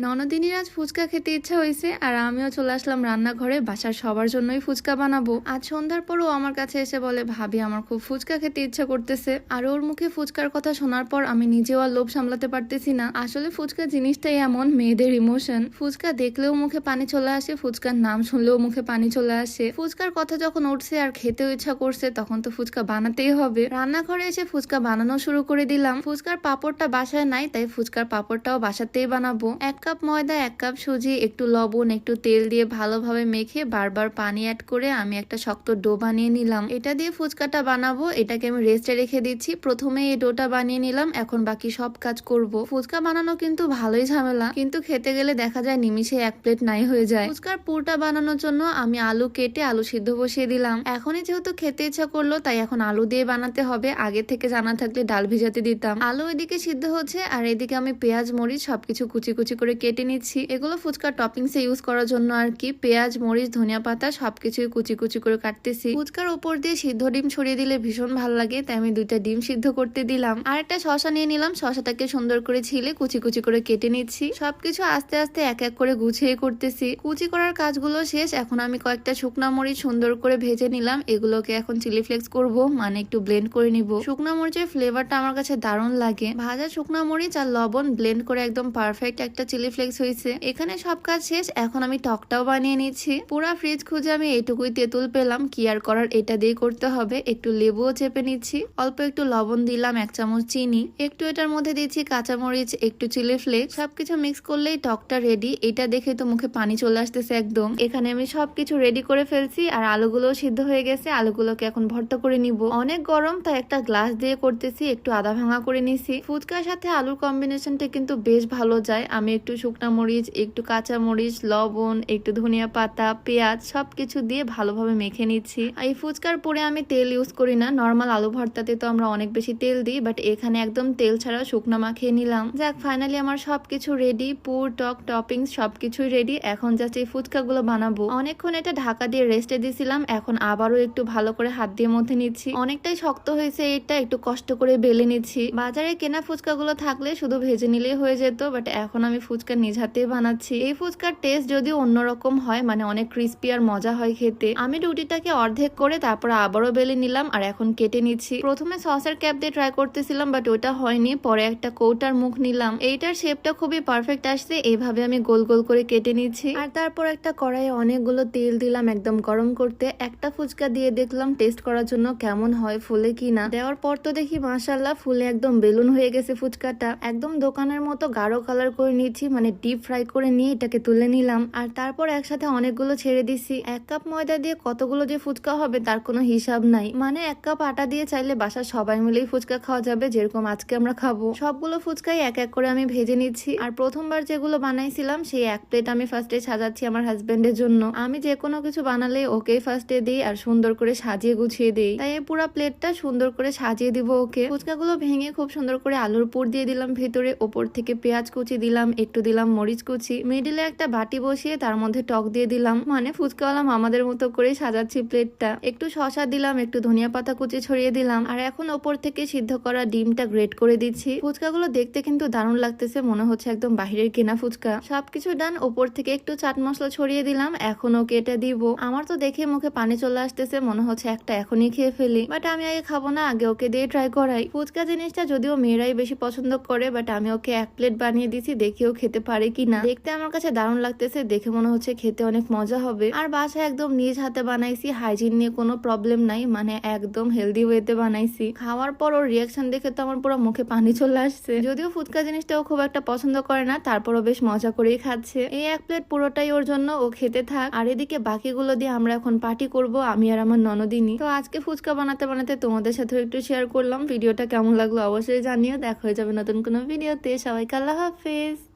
ননদিনীর আজ ফুচকা খেতে ইচ্ছা হয়েছে আর আমিও চলে আসলাম রান্নাঘরে বাসার সবার জন্যই ফুচকা বানাবো। আজ সন্ধ্যার পরও আমার কাছে এসে বলে, ভাবি আমার খুব ফুচকা খেতে ইচ্ছা করতেছে। আর ওর মুখে ফুচকার কথা শোনার পর আমি নিজেও আর লোভ সামলাতে পারতেছি না। আসলে ফুচকা জিনিসটাই এমন, মেয়েদের ইমোশন। ফুচকা দেখলেও মুখে পানি চলে আসে, ফুচকার নাম শুনলেও মুখে পানি চলে আসে। ফুচকার কথা যখন উঠছে আর খেতেও ইচ্ছা করছে তখন তো ফুচকা বানাতেই হবে। রান্নাঘরে এসে ফুচকা বানানো শুরু করে দিলাম। ফুচকার পাপড়টা বাসায় নাই, তাই ফুচকার পাপড়টাও বাসাতেই বানাবো। 1 কাপ ময়দা, 1 কাপ সুজি, একটু লবণ, একটু তেল দিয়ে ভালোভাবে মেখে বারবার পানি অ্যাড করে আমি একটা শক্ত ডো বানিয়ে নিলাম। এটা দিয়ে ফুচকাটা বানাবো। এটাকে আমি রেস্টে রেখে দিচ্ছি। প্রথমে এই ডোটা বানিয়ে নিলাম, এখন বাকি সব কাজ করব। ফুচকা বানানো কিন্তু ভালোই ঝামেলা, কিন্তু খেতে গেলে দেখা যায় নিমিষে 1 প্লেট নাই হয়ে যায়। ফুচকার পুরটা বানানোর জন্য আমি আলু কেটে আলু সিদ্ধ বসিয়ে দিলাম। এখনই যেহেতু খেতে ইচ্ছা করলো তাই এখন আলু দিয়ে বানাতে হবে। আগে থেকে জানা থাকলে ডাল ভিজাতে দিতাম। আলু এদিকে সিদ্ধ হচ্ছে আর এদিকে আমি পেঁয়াজ মরিচ সবকিছু কুচি কুচি করে কেটে নিচ্ছি। এগুলো ফুচকার টপিংসে ইউজ করার জন্য আর কি। পেঁয়াজ, মরিচ, ধনিয়া পাতা সবকিছুই কুচি কুচি করে কাটতেছি। ফুচকার উপর দিয়ে সিদ্ধ ডিম ছড়িয়ে দিলে ভীষণ ভালো লাগে, তাই আমি 2টা ডিম সিদ্ধ করতে দিলাম। আর একটা শসা নিয়ে নিলাম, শসাটাকে সুন্দর করে ছিলে কুচি কুচি করে কেটে নিচ্ছি। সবকিছু আস্তে আস্তে এক এক করে গুছিয়ে করতেছি। কুচি করার কাজগুলো শেষ। এখন আমি কয়েকটা শুকনা মরিচ সুন্দর করে ভেজে নিলাম। এগুলোকে এখন চিলি ফ্লেক্স করব, মানে একটু ব্লেন্ড করে নিব। শুকনা মরিচের ফ্লেভারটা আমার কাছে দারুণ লাগে। ভাজা শুকনা মরিচ আর লবণ ব্লেন্ড করে একদম পারফেক্ট একটা চিলি ফ্লেক্স হয়েছে। এখানে সব কাজ শেষ। এখন আমি টকটাও বানিয়ে নিচ্ছি। পুরা ফ্রিজ খুঁজে আমি এইটুকুই তেঁতুল পেলাম, কি আর করার, এটা দিয়ে করতে হবে। একটু লেবুও চেপে নিচ্ছি, অল্প একটু লবণ দিলাম, 1 চামচ চিনি, একটু এটার মধ্যে দিচ্ছি কাঁচামরিচ, একটু চিলি ফ্লেক্স। সবকিছু মিক্স করলেই টকটা রেডি। এটা দেখে তো মুখে পানি চলে আসতেছে একদম। এখানে আমি সবকিছু রেডি করে ফেলছি আর আলুগুলোও সিদ্ধ হয়ে গেছে। আলুগুলোকে এখন ভর্তা করে নিব। অনেক গরম তাই একটা গ্লাস দিয়ে করতেছি, একটু আধা ভাঙা করে নিছি। ফুচকার সাথে আলুর কম্বিনেশনটা কিন্তু বেশ ভালো যায়। আমি একটু শুকনা মরিচ, একটু কাঁচা মরিচ, লবণ, একটু ধনিয়া পাতা, পেঁয়াজ সবকিছু দিয়ে ভালোভাবে মেখে নিচ্ছি। এই ফুচকার পরে আমি তেল ইউজ করি না। নর্মাল আলু ভর্তাতে তো আমরা অনেক বেশি তেল দিই, বাট এখানে একদম তেল ছাড়া শুকনা মাখিয়ে নিলাম। যাক, ফাইনালি আমার সবকিছু রেডি। পুর, টক, টপিংস সবকিছুই রেডি। এখন জাস্ট এই ফুচকাগুলো বানাবো। অনেকক্ষণ এটা ঢাকা দিয়ে রেস্টে দিয়েছিলাম। এখন আবারও একটু ভালো করে হাত দিয়ে মধ্যে নিচ্ছি। অনেকটাই শক্ত হয়েছে, এটা একটু কষ্ট করে বেলে নিচ্ছি। বাজারে কেনা ফুচকাগুলো থাকলে শুধু ভেজে নিলেই হয়ে যেত, বাট এখন আমি ফুচকা নিজ হাতে বানাচ্ছি। এই ফুচকার টেস্ট যদিও অন্যরকম হয়, মানে অনেক ক্রিস্পি আর মজা হয় খেতে। আমি রুটিটাকে অর্ধেক করে তারপর আবারও বেলে নিলাম আর এখন কেটে নিচ্ছি। প্রথমে সসের ক্যাপ দিয়ে ট্রাই করতেছিলাম, বাট ওটা হয়নি। পরে একটা কৌটার মুখ নিলাম। এইটার শেপটা খুবই পারফেক্ট আসছে। এইভাবে আমি গোল গোল করে কেটে নিচ্ছি। আর তারপর একটা কড়াইয়ে অনেকগুলো তেল দিলাম একদম গরম করতে। একটা ফুচকা দিয়ে দেখলাম টেস্ট করার জন্য কেমন হয়, ফুলে কিনা। দেওয়ার পর তো দেখি মাশাআল্লাহ ফুলে একদম বেলুন হয়ে গেছে ফুচকাটা। একদম দোকানের মতো গাঢ় কালার করে নিচ্ছি, মানে ডিপ ফ্রাই করে নিয়ে এটাকে তুলে নিলাম। আর তারপর একসাথে অনেকগুলো ছেড়ে দিছি। 1 কাপ ময়দা দিয়ে কতগুলো যে ফুচকা হবে তার কোনো হিসাব নাই। মানে 1 কাপ আটা দিয়ে চাইলে বাসার সবাই মিলেই ফুচকা খাওয়া যাবে, যেরকম আজকে আমরা খাবো। সবগুলো ফুচকাই এক এক করে আমি ভেজে নিচ্ছি। আর প্রথমবার যেগুলো বানাইছিলাম সেই 1 প্লেট আমি ফার্স্টে সাজাচ্ছি আমার হাজবেন্ডের জন্য। আমি যে কোনো কিছু বানালে ওকেই ফার্স্টে দিই আর সুন্দর করে সাজিয়ে গুছিয়ে দিই, তাই এই পুরো প্লেটটা সুন্দর করে সাজিয়ে দিব ওকে। ফুচকাগুলো ভেঙে খুব সুন্দর করে আলুর পুর দিয়ে দিলাম ভেতরে। ওপর থেকে পেঁয়াজ কুচি দিলাম, একটু দিলাম মরিচ কুচি। মিডিলে একটা বাটি বসিয়ে তার মধ্যে টক দিয়ে দিলাম, মানে ফুচকাওয়ালা মামাদের মতো করে সাজাচ্ছি প্লেটটা। একটু শসা দিলাম, একটু ধনিয়া পাতা কুচি ছড়িয়ে দিলাম। আর এখন ওপর থেকে সিদ্ধ করা ডিমটা গ্রেট করে দিচ্ছি। ফুচকাগুলো দেখতে কিন্তু দারুণ লাগতেছে, মনে হচ্ছে একদম বাহিরের কেনা ফুচকা। সবকিছু ডান। ওপর থেকে একটু চাট মশলা ছড়িয়ে দিলাম। এখন ওকে এটা দিব। আমার তো দেখে মুখে পানি চলে আসতেছে, মনে হচ্ছে একটা এখনই খেয়ে ফেলি, বাট আমি আগে খাবো না, আগে ওকে দিয়ে ট্রাই করাই। ফুচকা জিনিসটা যদিও মেয়েরাই বেশি পছন্দ করে, বাট আমি ওকে 1 প্লেট বানিয়ে দিছি, দেখি ও খেতে পারে কিনা। দেখতে আমার কাছে দারুণ লাগতেছে, দেখে মনে হচ্ছে খেতে অনেক মজা হবে। আর বাসায় একদম নিজ হাতে বানাইছি, হাইজিন নিয়ে কোনো প্রবলেম নাই, মানে একদম হেলদি ওয়েতে বানাইছি। খাওয়ার পর ওর রিয়াকশন দেখে তো আমার পুরো মুখে পানি চলে আসছে। যদিও ফুচকা জিনিসটাও খুব একটা পছন্দ করে না, তারপরও বেশ মজা করেই খাচ্ছে। এই 1 প্লেট পুরোটাই ওর জন্য, ও খেতে থাক। আর এদিকে বাকিগুলো দিয়ে আমরা এখন পার্টি করব, আমি আর আমার ননদিনী। তো আজকে ফুচকা বানাতে বানাতে তোমাদের সাথে একটু শেয়ার করলাম। ভিডিওটা কেমন লাগলো অবশ্যই জানিও। দেখা হয়ে যাবে নতুন কোনো ভিডিওতে। সবাইকে আল্লাহ হাফেজ।